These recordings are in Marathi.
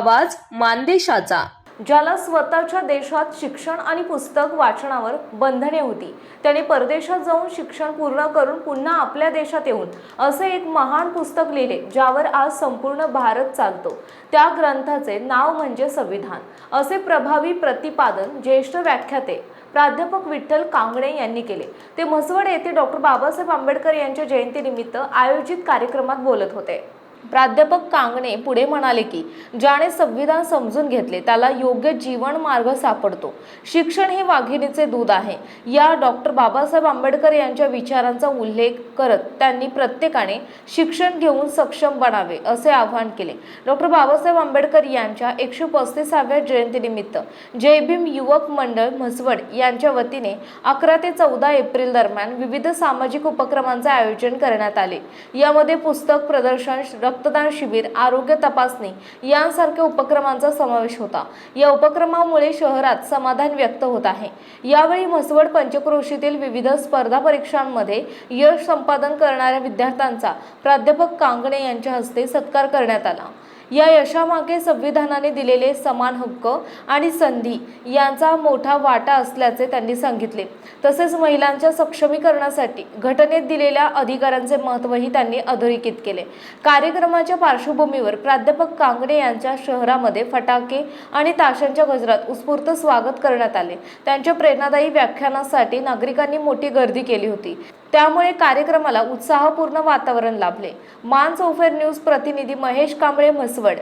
आवाज मानदेशाचा। ज्याला स्वतःच्या देशात शिक्षण आणि पुस्तक वाचनावर बंधने होती, त्याने परदेशात जाऊन शिक्षण पूर्ण करून पुन्हा आपल्या देशात येऊन असे एक महान पुस्तक लिहिले, ज्यावर आज संपूर्ण भारत चालतो। त्या ग्रंथाचे नाव म्हणजे संविधान, असे प्रभावी प्रतिपादन ज्येष्ठ व्याख्याते प्राध्यापक विठ्ठल कांगणे यांनी केले। ते म्हसवड येथे डॉक्टर बाबासाहेब आंबेडकर यांच्या जयंतीनिमित्त आयोजित कार्यक्रमात बोलत होते। प्राध्यापक कांगणे पुढे म्हणाले की ज्याने संविधान समजून घेतले त्याला योग्य जीवन मार्ग सापडतो। शिक्षण हे वाघिणीचे दूध आहे, या डॉक्टर बाबासाहेब आंबेडकर यांच्या विचारांचा उल्लेख करत त्यांनी प्रत्येकाने शिक्षण घेऊन सक्षम बनावे असे आवाहन केले। डॉक्टर बाबासाहेब आंबेडकर यांच्या 135व्या जयंतीनिमित्त जय भीम युवक मंडळ म्हसवड यांच्या वतीने 11 ते 14 एप्रिल दरम्यान विविध सामाजिक उपक्रमांचे आयोजन करण्यात आले। यामध्ये पुस्तक प्रदर्शन, रक्तदान शिबिर, आरोग्य तपासणी यांसारख्या उपक्रमांचा समावेश होता। या उपक्रमामुळे शहरात समाधान व्यक्त होत आहे। यावेळी म्हसवड पंचक्रोशीतील विविध स्पर्धा परीक्षांमध्ये यश संपादन करणाऱ्या विद्यार्थ्यांचा प्राध्यापक कांगणे यांच्या हस्ते सत्कार करण्यात आला। या यशामागे संविधानाने दिलेले समान हक्क आणि संधी यांचा मोठा वाटा असल्याचे त्यांनी सांगितले। तसेच महिलांच्या सक्षमीकरणासाठी घटनेत दिलेल्या अधिकारांचे महत्त्वही त्यांनी अधोरेखित केले। कार्यक्रमाच्या पार्श्वभूमीवर प्राध्यापक कांगणे यांच्या शहरामध्ये फटाके आणि ताशांच्या गजरात उत्स्फूर्त स्वागत करण्यात आले। त्यांच्या प्रेरणादायी व्याख्यानासाठी नागरिकांनी मोठी गर्दी केली होती, त्यामुळे कार्यक्रमाला उत्साहपूर्ण वातावरण लाभले। मानसोफेर न्यूज प्रतिनिधी महेश कांबळे, म्हसवड।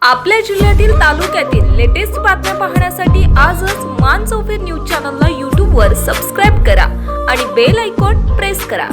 आपल्या जिल्ह्यातील तालुक्यातील लेटेस्ट बातम्या पाहण्यासाठी आजच मानसोफेर न्यूज चॅनलला YouTube वर सबस्क्राइब करा आणि बेल आयकॉन प्रेस करा।